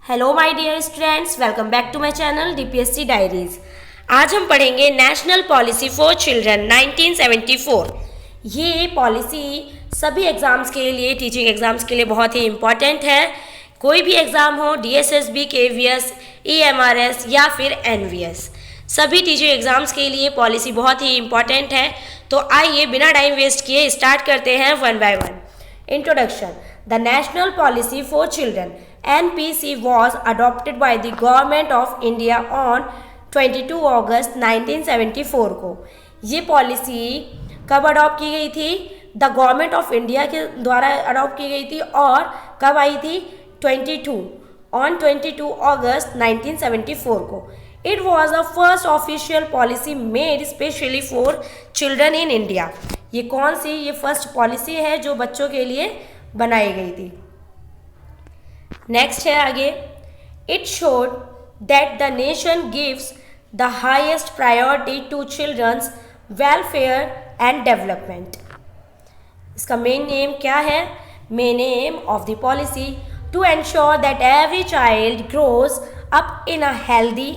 Hello my dear students, welcome back to my channel DPSC diaries. आज हम पढ़ेंगे national policy for children 1974। ये policy सभी exams के लिए, टीचिंग एग्ज़ाम्स के लिए बहुत ही इम्पॉर्टेंट है। कोई भी एग्ज़ाम हो, डीएसएसबी, केवीएस, ईएमआरएस या फिर एनवीएस, सभी टीचिंग एग्ज़ाम्स के लिए पॉलिसी बहुत ही इम्पॉर्टेंट है। तो आइए बिना टाइम वेस्ट किए स्टार्ट करते हैं one by one. Introduction. The national policy for children NPC was adopted by the Government of India on 22 अगस्त 1974 को। ये पॉलिसी कब अडॉप्ट की गई थी? द गवर्नमेंट ऑफ इंडिया के द्वारा अडॉप्ट की गई थी और कब आई थी? 22 अगस्त 1974 को। It was the first official policy made specially for children in India. ये कौन सी ये फर्स्ट पॉलिसी है जो बच्चों के लिए बनाई गई थी। नेक्स्ट है आगे। It showed that the nation gives the highest priority to children's welfare and development. इसका मेन नेम क्या है? Main aim of the policy to ensure that every child grows up in a healthy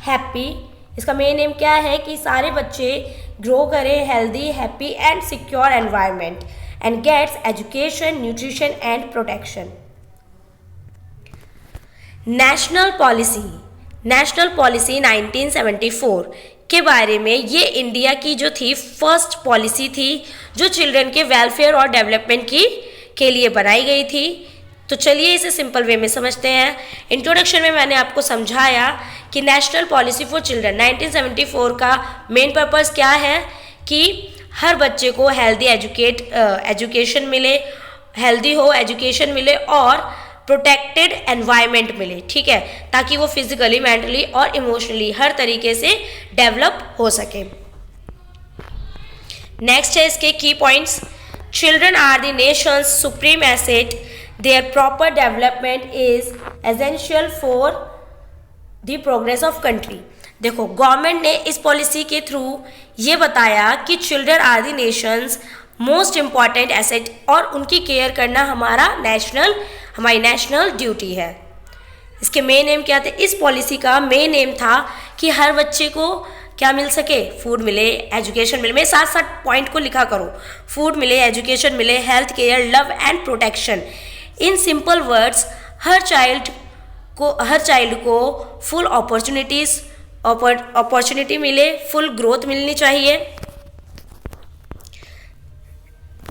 happy. इसका main name क्या है? कि सारे बच्चे grow करें healthy, happy and secure environment and gets education, nutrition and protection. National policy 1974 के बारे में, ये इंडिया की जो थी फर्स्ट पॉलिसी थी जो चिल्ड्रन के वेलफेयर और डेवलपमेंट के लिए बनाई गई थी। तो चलिए इसे सिंपल वे में समझते हैं। इंट्रोडक्शन में मैंने आपको समझाया कि नेशनल पॉलिसी फॉर चिल्ड्रन 1974 का मेन पर्पस क्या है कि हर बच्चे को हेल्दी एजुकेशन मिले, हेल्दी हो, एजुकेशन मिले और प्रोटेक्टेड एनवायरनमेंट मिले, ठीक है, ताकि वो फिजिकली, मेंटली और इमोशनली हर तरीके से डेवलप हो सके। नेक्स्ट है इसके key points. Children are the nation's supreme asset, their proper development is essential for the progress of country. देखो, गवर्नमेंट ने इस पॉलिसी के थ्रू ये बताया कि children are the nation's most important asset और उनकी केयर करना हमारी नेशनल ड्यूटी है। इसके मेन एम क्या थे? इस पॉलिसी का मेन एम था कि हर बच्चे को क्या मिल सके? फूड मिले, एजुकेशन मिले। मैं साथ साथ पॉइंट को लिखा करो। फूड मिले, एजुकेशन मिले, health care, love and protection. In simple words, हर चाइल्ड को फुल अपॉर्चुनिटी मिले, फुल ग्रोथ मिलनी चाहिए।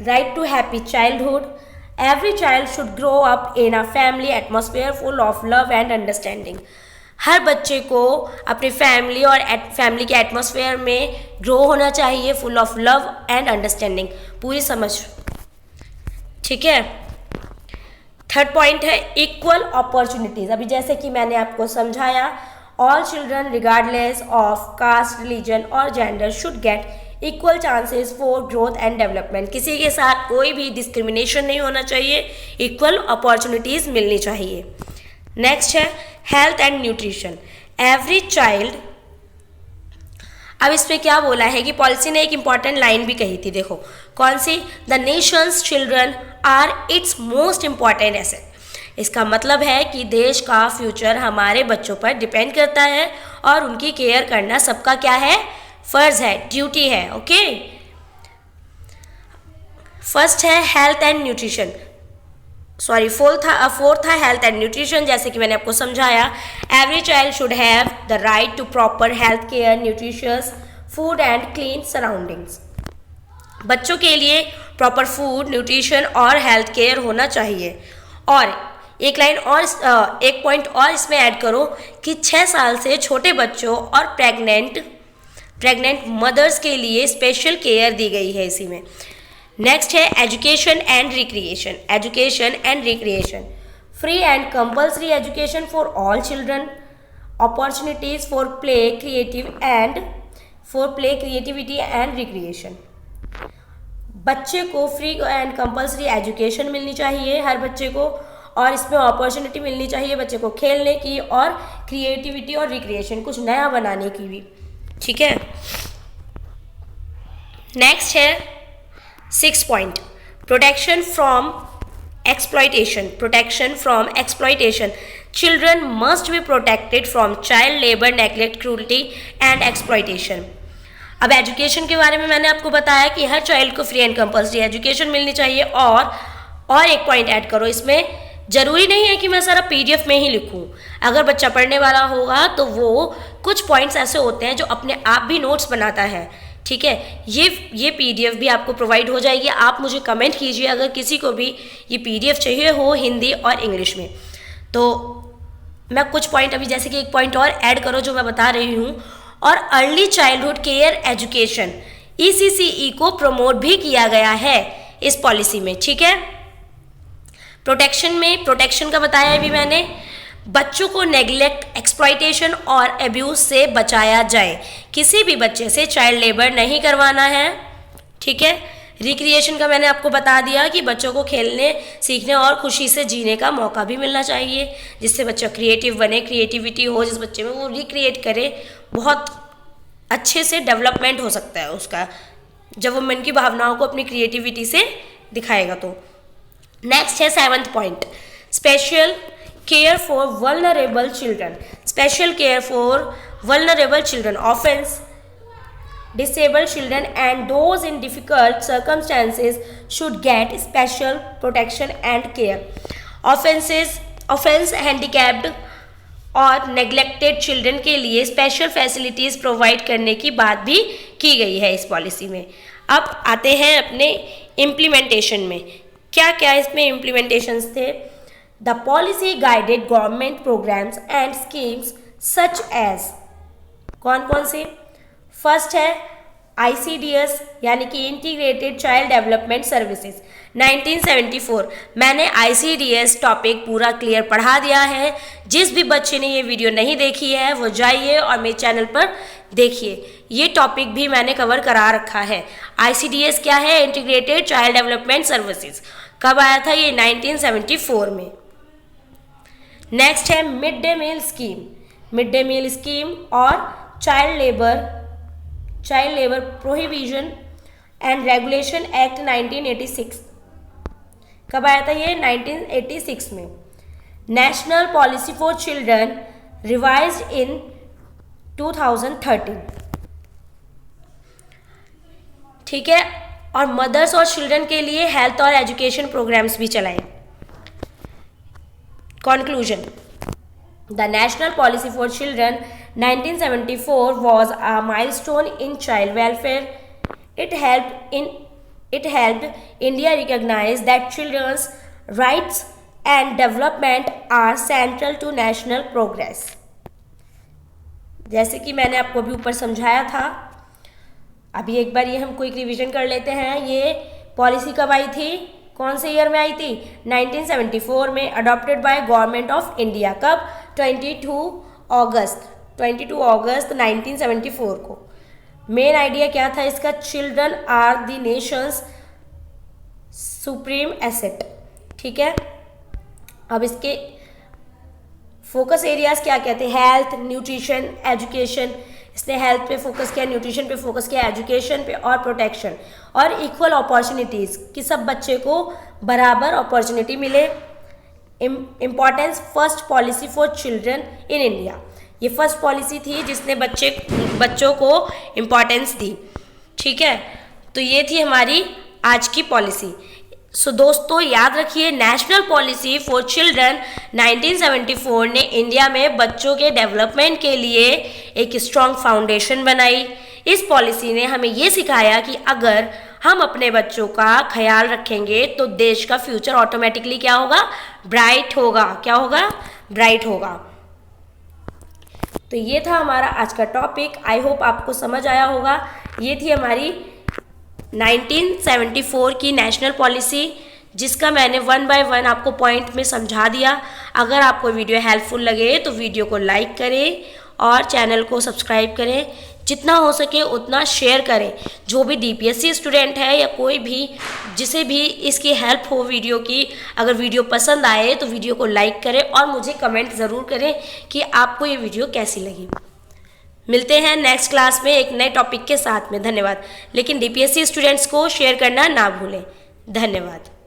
Right to happy childhood. Every child should grow up in a family atmosphere full of love and understanding. हर बच्चे को अपनी family और family के एटमॉस्फेयर में ग्रो होना चाहिए, full of love and understanding, पूरी समझ, ठीक है। थर्ड पॉइंट है इक्वल अपॉर्चुनिटीज़। अभी जैसे कि मैंने आपको समझाया, all children regardless of caste, religion और gender should get equal chances for growth and development. किसी के साथ कोई भी डिस्क्रिमिनेशन नहीं होना चाहिए, इक्वल अपॉर्चुनिटीज़ मिलनी चाहिए। नेक्स्ट है health and nutrition. Every child, अब इस पे क्या बोला है कि पॉलिसी ने एक इंपॉर्टेंट लाइन भी कही थी, देखो कौन सी? The nation's children are its most important asset. इसका मतलब है कि देश का फ्यूचर हमारे बच्चों पर डिपेंड करता है और उनकी केयर करना सबका क्या है? फर्ज है, ड्यूटी है। ओके, फर्स्ट है हेल्थ एंड न्यूट्रिशन, फोर्थ था हेल्थ एंड न्यूट्रिशन। जैसे कि मैंने आपको समझाया, every child should have the right to proper health care, nutritious food and clean surroundings. बच्चों के लिए प्रॉपर फूड, न्यूट्रिशन और हेल्थ केयर होना चाहिए। और एक लाइन और, एक पॉइंट और इसमें ऐड करो कि 6 साल से छोटे बच्चों और प्रेग्नेंट मदर्स के लिए स्पेशल केयर दी गई है इसी में। नेक्स्ट है education and recreation. Free and compulsory education for all children, opportunities for play, creativity and recreation. बच्चे को फ्री एंड कंपल्सरी एजुकेशन मिलनी चाहिए हर बच्चे को, और इसमें अपॉर्चुनिटी मिलनी चाहिए बच्चे को खेलने की और क्रिएटिविटी और रिक्रिएशन, कुछ नया बनाने की भी, ठीक है। नेक्स्ट है 6 point, protection from exploitation, protection from exploitation. Children must be protected from child labor, neglect, cruelty and exploitation. अब एजुकेशन के बारे में मैंने आपको बताया कि हर चाइल्ड को फ्री एंड कंपल्सरी एजुकेशन मिलनी चाहिए। और एक पॉइंट ऐड करो इसमें, ज़रूरी नहीं है कि मैं सारा पीडीएफ में ही लिखूं। अगर बच्चा पढ़ने वाला होगा तो वो कुछ पॉइंट्स ऐसे होते हैं जो अपने आप भी नोट्स बनाता है, ठीक है। ये पीडीएफ भी आपको प्रोवाइड हो जाएगी। आप मुझे कमेंट कीजिए अगर किसी को भी ये पीडीएफ चाहिए हो हिंदी और इंग्लिश में। तो मैं कुछ पॉइंट अभी, जैसे कि एक पॉइंट और ऐड करो जो मैं बता रही हूँ। और early childhood care education ECCE को प्रमोट भी किया गया है इस पॉलिसी में, ठीक है। प्रोटेक्शन का बताया है भी मैंने। बच्चों को नेग्लेक्ट, एक्सप्लॉइटेशन और एब्यूज से बचाया जाए। किसी भी बच्चे से चाइल्ड लेबर नहीं करवाना है, ठीक है। रिक्रिएशन का मैंने आपको बता दिया कि बच्चों को खेलने, सीखने और खुशी से जीने का मौका भी मिलना चाहिए, जिससे बच्चा क्रिएटिव बने, क्रिएटिविटी हो जिस बच्चे में, वो रिक्रिएट करे, बहुत अच्छे से डेवलपमेंट हो सकता है उसका जब वो मन की भावनाओं को अपनी क्रिएटिविटी से दिखाएगा। तो नेक्स्ट है 7th point, special care for vulnerable children. Special care for vulnerable children, offence, disabled children and those in difficult circumstances should get special protection and care. offense handicapped और neglected children के लिए special facilities provide करने की बात भी की गई है इस पॉलिसी में। अब आते हैं अपने इम्प्लीमेंटेशन में। क्या क्या इसमें इम्प्लीमेंटेशंस थे? The policy guided government programmes and schemes such as, कौन कौन से? फर्स्ट है ICDS यानी कि इंटीग्रेटेड चाइल्ड डेवलपमेंट सर्विसेज 1974। मैंने ICDS टॉपिक पूरा क्लियर पढ़ा दिया है। जिस भी बच्चे ने ये वीडियो नहीं देखी है वो जाइए और मेरे चैनल पर देखिए, ये टॉपिक भी मैंने कवर करा रखा है। ICDS क्या है? Integrated child development services. कब आया था ये? 1974 में। नेक्स्ट है mid day meal scheme. Mid day meal scheme और child labour prohibition and regulation act 1986। कब आया था ये? 1986 में। National policy for children revised in 2013, ठीक है। और मदर्स और चिल्ड्रन के लिए हेल्थ और एजुकेशन प्रोग्राम्स भी चलाए। Conclusion, The National Policy for Children 1974 was a milestone in child welfare. It helped India recognize that children's rights and development are central to national progress. जैसे कि मैंने आपको अभी ऊपर समझाया था, अभी एक बार ये हम क्विक रिवीजन कर लेते हैं। ये पॉलिसी कब आई थी? कौन से ईयर में आई थी? 1974 में। Adopted by government of India. कब? 22 अगस्त 1974 को। मेन आइडिया क्या था इसका? Children are the nation's supreme asset, ठीक है। अब इसके फोकस एरियाज क्या कहते हैं? Health, nutrition, education. इसने हेल्थ पे फोकस किया, न्यूट्रिशन पे फोकस किया, एजुकेशन पे और प्रोटेक्शन और इक्वल अपॉर्चुनिटीज़ कि सब बच्चे को बराबर अपॉर्चुनिटी मिले। Importance first policy for children in India. ये फर्स्ट पॉलिसी थी जिसने बच्चों को इम्पॉर्टेंस दी, ठीक है। तो ये थी हमारी आज की पॉलिसी। सो दोस्तों याद रखिए, नेशनल पॉलिसी फॉर चिल्ड्रन 1974 ने इंडिया में बच्चों के डेवलपमेंट के लिए एक स्ट्रॉन्ग फाउंडेशन बनाई। इस पॉलिसी ने हमें ये सिखाया कि अगर हम अपने बच्चों का ख्याल रखेंगे तो देश का फ्यूचर ऑटोमेटिकली क्या होगा? ब्राइट होगा। क्या होगा? ब्राइट होगा। तो ये था हमारा आज का टॉपिक। आई होप आपको समझ आया होगा। ये थी हमारी 1974 की नेशनल पॉलिसी, जिसका मैंने 1 बाय 1 आपको पॉइंट में समझा दिया। अगर आपको वीडियो हेल्पफुल लगे तो वीडियो को लाइक करें और चैनल को सब्सक्राइब करें। जितना हो सके उतना शेयर करें। जो भी DPSC स्टूडेंट है या कोई भी जिसे भी इसकी हेल्प हो वीडियो की, अगर वीडियो पसंद आए तो वीडियो को लाइक करें और मुझे कमेंट ज़रूर करें कि आपको ये वीडियो कैसी लगी। मिलते हैं नेक्स्ट क्लास में एक नए टॉपिक के साथ में। धन्यवाद। लेकिन DPSC स्टूडेंट्स को शेयर करना ना भूलें। धन्यवाद।